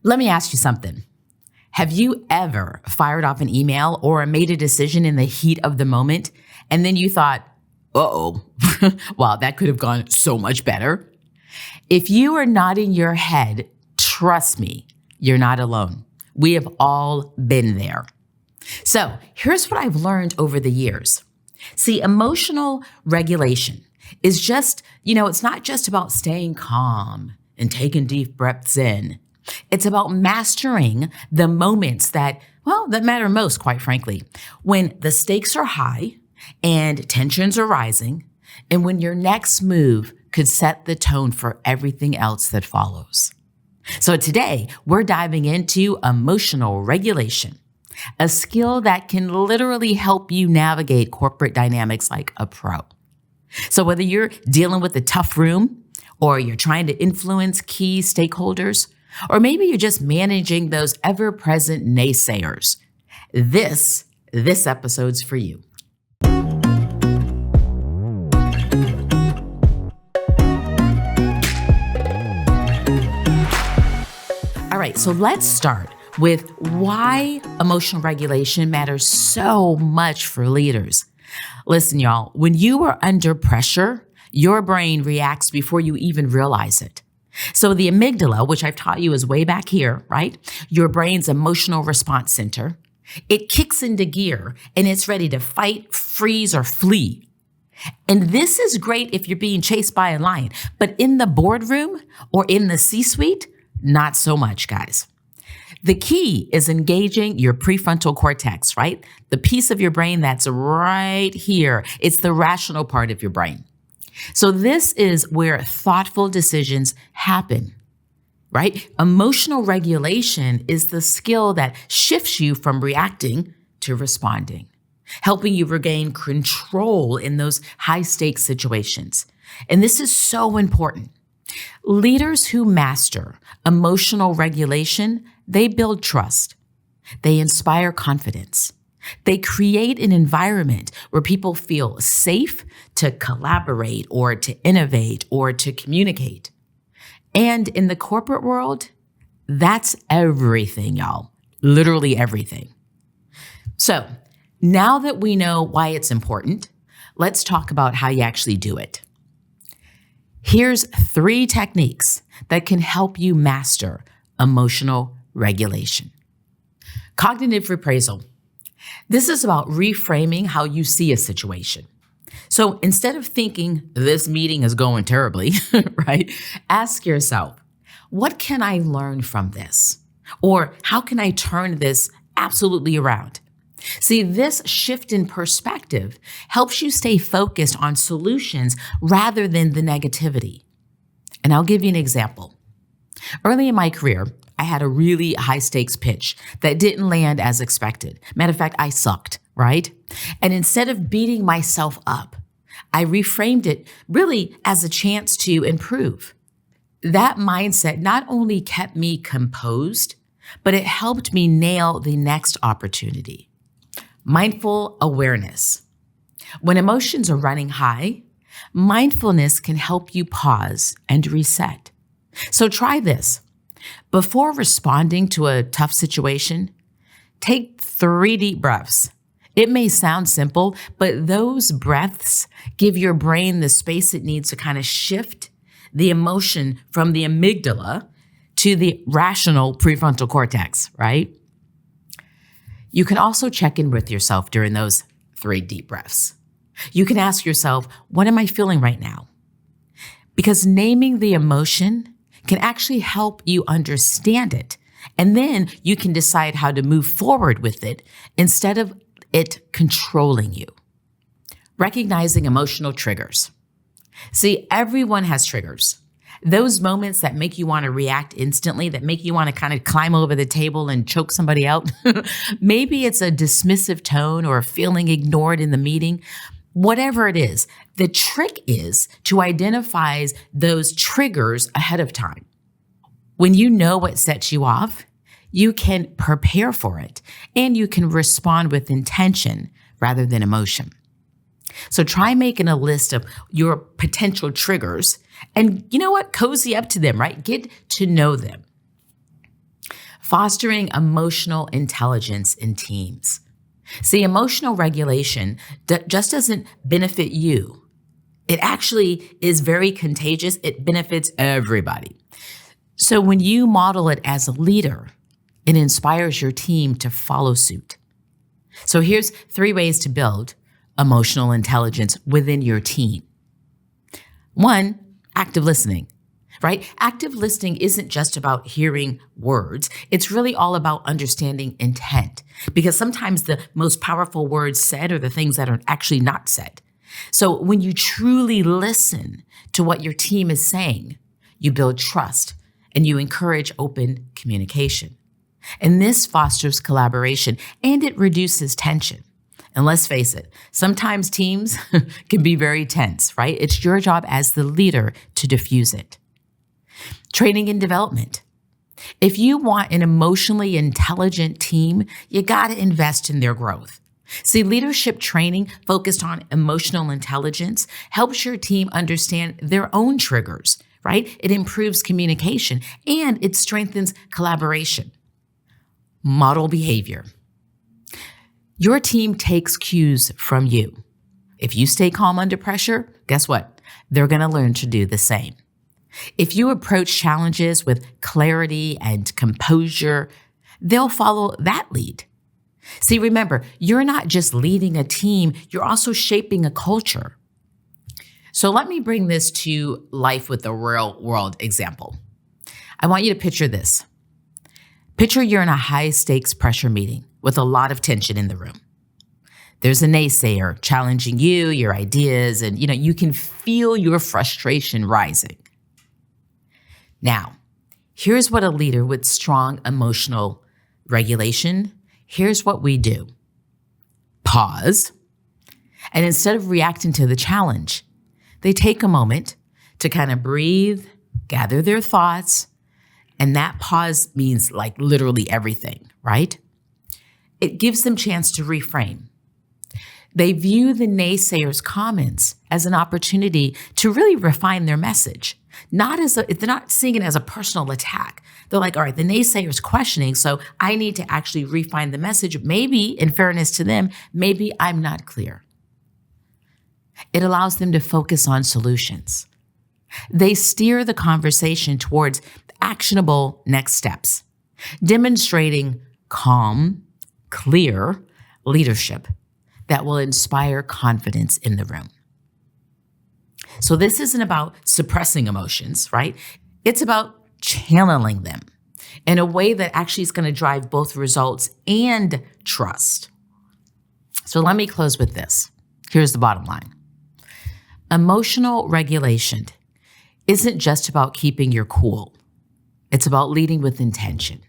Let me ask you something. Have you ever fired off an email or made a decision in the heat of the moment and then you thought, uh-oh, wow, that could have gone so much better? If you are nodding your head, trust me, you're not alone. We have all been there. So here's what I've learned over the years. See, emotional regulation is just, it's not just about staying calm and taking deep breaths in. It's about mastering the moments that matter most, quite frankly, when the stakes are high and tensions are rising, and when your next move could set the tone for everything else that follows. So today, we're diving into emotional regulation, a skill that can literally help you navigate corporate dynamics like a pro. So whether you're dealing with a tough room, or you're trying to influence key stakeholders, or maybe you're just managing those ever-present naysayers, this episode's for you. All right, so let's start with why emotional regulation matters so much for leaders. Listen, y'all, when you are under pressure, your brain reacts before you even realize it. So the amygdala, which I've taught you is way back here, right? Your brain's emotional response center, it kicks into gear and it's ready to fight, freeze, or flee. And this is great if you're being chased by a lion, but in the boardroom or in the C-suite, not so much, guys. The key is engaging your prefrontal cortex, right? The piece of your brain that's right here. It's the rational part of your brain. So this is where thoughtful decisions happen, right? Emotional regulation is the skill that shifts you from reacting to responding, helping you regain control in those high-stakes situations. And this is so important. Leaders who master emotional regulation, they build trust. They inspire confidence. They create an environment where people feel safe to collaborate or to innovate or to communicate. And in the corporate world, that's everything, y'all. Literally everything. So now that we know why it's important, let's talk about how you actually do it. Here's 3 techniques that can help you master emotional regulation. Cognitive reappraisal. This is about reframing how you see a situation. So instead of thinking this meeting is going terribly, right? Ask yourself, what can I learn from this? Or how can I turn this absolutely around? See, this shift in perspective helps you stay focused on solutions rather than the negativity. And I'll give you an example. Early in my career, I had a really high stakes pitch that didn't land as expected. Matter of fact, I sucked, right? And instead of beating myself up, I reframed it really as a chance to improve. That mindset not only kept me composed, but it helped me nail the next opportunity. Mindful awareness. When emotions are running high, mindfulness can help you pause and reset. So try this. Before responding to a tough situation, take 3 deep breaths. It may sound simple, but those breaths give your brain the space it needs to kind of shift the emotion from the amygdala to the rational prefrontal cortex, right? You can also check in with yourself during those 3 deep breaths. You can ask yourself, what am I feeling right now? Because naming the emotion can actually help you understand it. And then you can decide how to move forward with it instead of it controlling you. Recognizing emotional triggers. See, everyone has triggers. Those moments that make you want to react instantly, that make you want to kind of climb over the table and choke somebody out. Maybe it's a dismissive tone or feeling ignored in the meeting. Whatever it is, the trick is to identify those triggers ahead of time. When you know what sets you off, you can prepare for it and you can respond with intention rather than emotion. So try making a list of your potential triggers and you know what? Cozy up to them, right? Get to know them. fostering emotional intelligence in teams. See, emotional regulation just doesn't benefit you. It actually is very contagious. It benefits everybody. So when you model it as a leader, it inspires your team to follow suit. So here's 3 ways to build emotional intelligence within your team. 1, active listening, right? Active listening isn't just about hearing words. It's really all about understanding intent, because sometimes the most powerful words said are the things that are actually not said. So when you truly listen to what your team is saying, you build trust and you encourage open communication. And this fosters collaboration and it reduces tension. And let's face it, sometimes teams can be very tense, right? It's your job as the leader to diffuse it. Training and development. If you want an emotionally intelligent team, you got to invest in their growth. See, leadership training focused on emotional intelligence helps your team understand their own triggers, right? It improves communication and it strengthens collaboration. Model behavior. Your team takes cues from you. If you stay calm under pressure, guess what? They're going to learn to do the same. If you approach challenges with clarity and composure, they'll follow that lead. See, remember, you're not just leading a team, you're also shaping a culture. So let me bring this to life with a real world example. I want you to picture this. Picture you're in a high stakes pressure meeting with a lot of tension in the room. There's a naysayer challenging you, your ideas, and you can feel your frustration rising. Now, here's what a leader with strong emotional regulation, here's what we do. Pause. And instead of reacting to the challenge, they take a moment to kind of breathe, gather their thoughts, and that pause means like literally everything, right? It gives them a chance to reframe. They view the naysayers' comments as an opportunity to really refine their message. They're not seeing it as a personal attack. They're like, all right, the naysayer's questioning, so I need to actually refine the message. Maybe, in fairness to them, maybe I'm not clear. It allows them to focus on solutions. They steer the conversation towards actionable next steps, demonstrating calm, clear leadership that will inspire confidence in the room. So this isn't about suppressing emotions, right? It's about channeling them in a way that actually is going to drive both results and trust. So let me close with this. Here's the bottom line. Emotional regulation isn't just about keeping your cool. It's about leading with intention.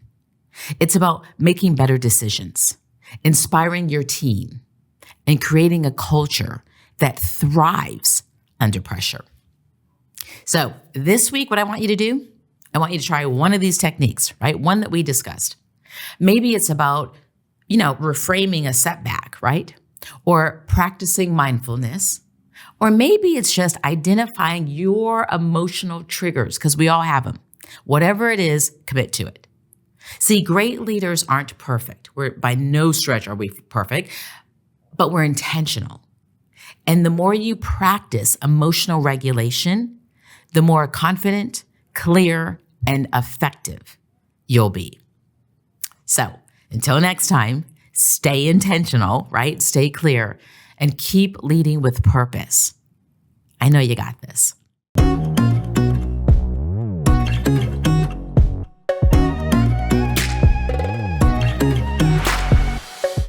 It's about making better decisions, inspiring your team, and creating a culture that thrives under pressure. So this week, what I want you to do, I want you to try one of these techniques, right? One that we discussed. Maybe it's about, reframing a setback, right? Or practicing mindfulness. Or maybe it's just identifying your emotional triggers, because we all have them. Whatever it is, commit to it. See, great leaders aren't perfect. By no stretch are we perfect, but we're intentional. And the more you practice emotional regulation, the more confident, clear, and effective you'll be. So until next time, stay intentional, right? Stay clear and keep leading with purpose. I know you got this.